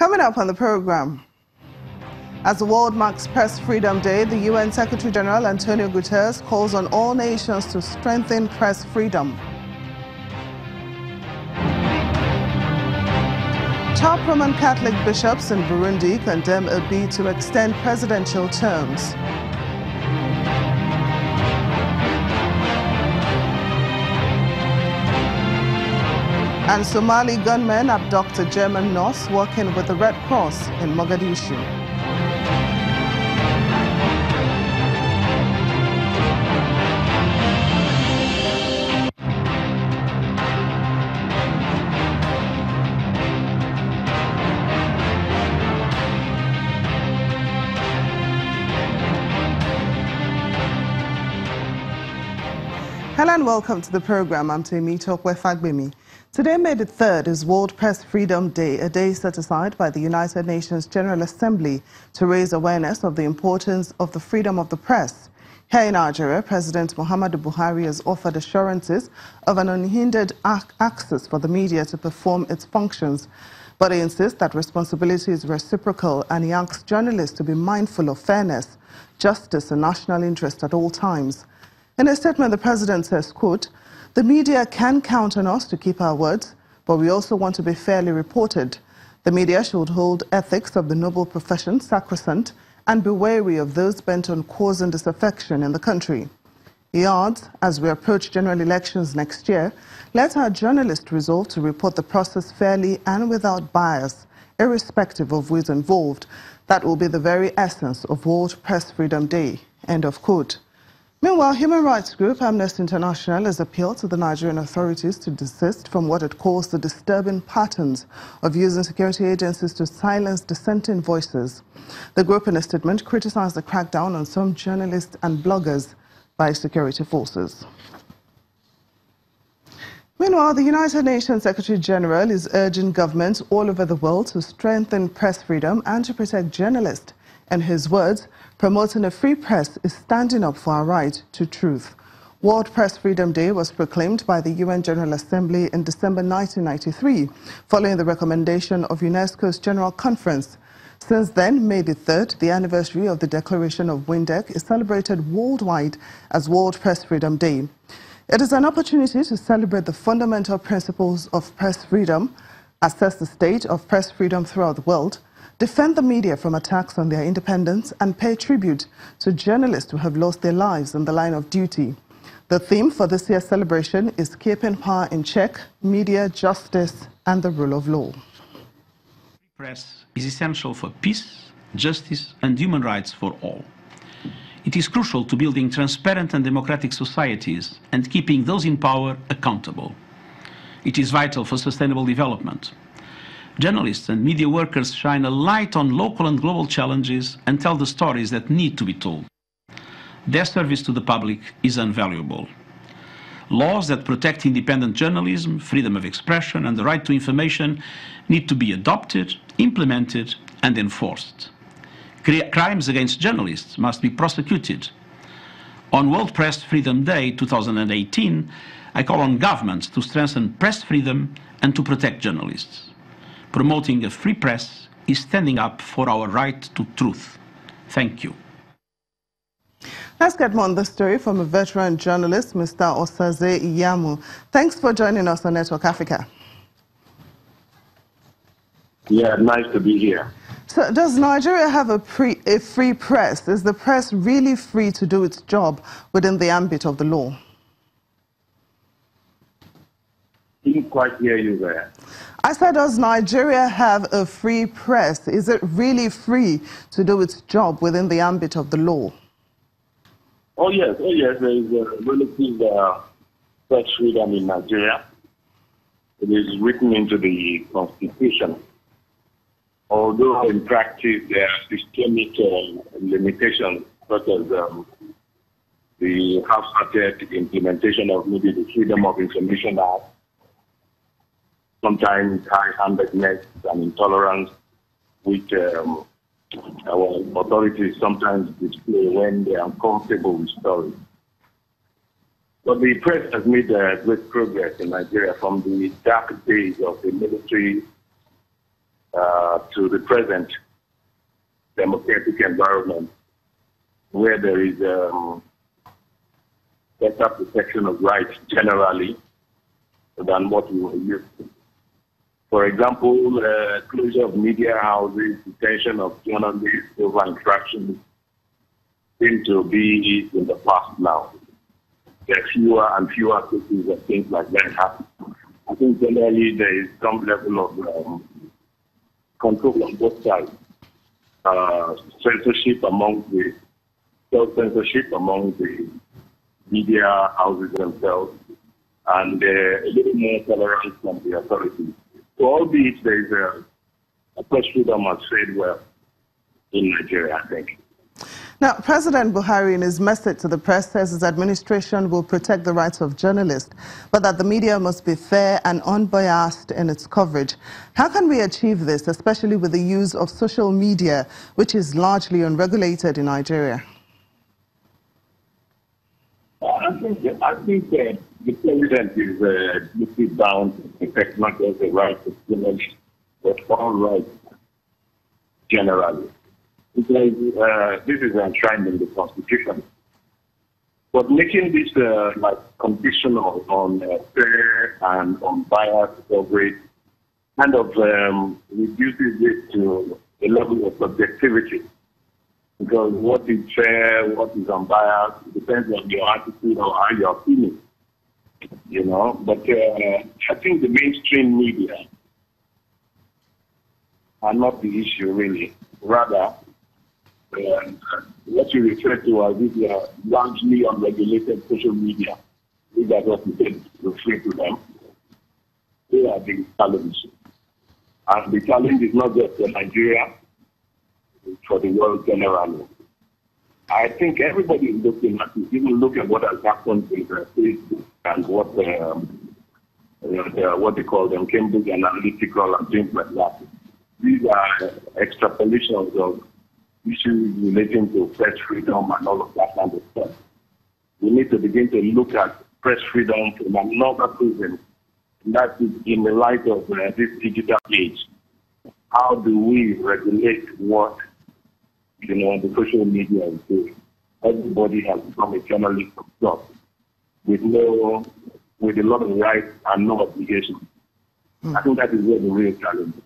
Coming up on the program, as the world marks Press Freedom Day, the UN Secretary General Antonio Guterres calls on all nations to strengthen press freedom. Top Roman Catholic bishops in Burundi condemn a bid to extend presidential terms. And Somali gunmen abduct a German nurse working with the Red Cross in Mogadishu. Hello and welcome to the program. I'm Temito Wefagbemi. Today, May the 3rd, is World Press Freedom Day, a day set aside by the United Nations General Assembly to raise awareness of the importance of the freedom of the press. Here in Nigeria, President Muhammadu Buhari has offered assurances of an unhindered access for the media to perform its functions. But he insists that responsibility is reciprocal, and he asks journalists to be mindful of fairness, justice and national interest at all times. In a statement, the president says, quote, "The media can count on us to keep our words, but we also want to be fairly reported. The media should hold ethics of the noble profession sacrosanct and be wary of those bent on causing disaffection in the country." He adds, as we approach general elections next year, let our journalists resolve to report the process fairly and without bias, irrespective of who is involved. That will be the very essence of World Press Freedom Day. End of quote. Meanwhile, human rights group Amnesty International has appealed to the Nigerian authorities to desist from what it calls the disturbing patterns of using security agencies to silence dissenting voices. The group, in a statement, criticized the crackdown on some journalists and bloggers by security forces. Meanwhile, the United Nations Secretary General is urging governments all over the world to strengthen press freedom and to protect journalists. In his words, promoting a free press is standing up for our right to truth. World Press Freedom Day was proclaimed by the UN General Assembly in December 1993, following the recommendation of UNESCO's General Conference. Since then, May the 3rd, the anniversary of the Declaration of Windhoek, is celebrated worldwide as World Press Freedom Day. It is an opportunity to celebrate the fundamental principles of press freedom, assess the state of press freedom throughout the world, defend the media from attacks on their independence, and pay tribute to journalists who have lost their lives in the line of duty. The theme for this year's celebration is Keeping Power in Check, Media, Justice, and the Rule of Law. Press is essential for peace, justice, and human rights for all. It is crucial to building transparent and democratic societies and keeping those in power accountable. It is vital for sustainable development. Journalists and media workers shine a light on local and global challenges and tell the stories that need to be told. Their service to the public is invaluable. Laws that protect independent journalism, freedom of expression, and the right to information need to be adopted, implemented, and enforced. Crimes against journalists must be prosecuted. On World Press Freedom Day 2018, I call on governments to strengthen press freedom and to protect journalists. Promoting a free press is standing up for our right to truth. Thank you. Let's get more on this story from a veteran journalist, Mr. Osaze Iyamu. Thanks for joining us on Network Africa. Yeah, nice to be here. So does Nigeria have a free press? Is the press really free to do its job within the ambit of the law? Didn't quite hear you there. I said, does Nigeria have a free press? Is it really free to do its job within the ambit of the law? Oh yes, there is a relative press freedom in Nigeria. It is written into the Constitution. Although in practice there are systemic limitations, such as the half-hearted implementation of maybe the Freedom of Information Act, sometimes high-handedness and intolerance, which our authorities sometimes display when they are uncomfortable with stories. But the press has made great progress in Nigeria from the dark days of the military to the present democratic environment where there is better protection of rights generally than what we were used to. For example, closure of media houses, detention of journalists over infractions seem to be in the past now. There are fewer and fewer cases of things like that happen. I think generally there is some level of control on both sides. Censorship among the self-censorship among the media houses themselves, and a little more tolerance from the authorities. So albeit there is a press freedom has fared well in Nigeria, I think. Now, President Buhari, in his message to the press, says his administration will protect the rights of journalists, but that the media must be fair and unbiased in its coverage. How can we achieve this, especially with the use of social media, which is largely unregulated in Nigeria? I think the president is looking down to protect not just the rights of journalists, but all rights generally. Because this is enshrined in the Constitution. But making this like conditional on fair and unbiased coverage kind of reduces it to a level of subjectivity. Because what is fair, what is unbiased, depends on your attitude or how you're feeling. You know, but I think the mainstream media are not the issue really. Rather, what you refer to as these largely unregulated social media, if that's what you refer to them, they are the challenge. And the challenge is not just for Nigeria, it's for the world generally. I think everybody is looking at it. Even look at what has happened with Facebook and what they call them, Cambridge Analytical and things like that. These are extrapolations of issues relating to press freedom and all of that kind of stuff. We need to begin to look at press freedom from another prism. That is in the light of this digital age. How do we regulate what the social media is doing? Everybody has become a journalist himself with a lot of rights and no obligations. I think that is where the real challenge is.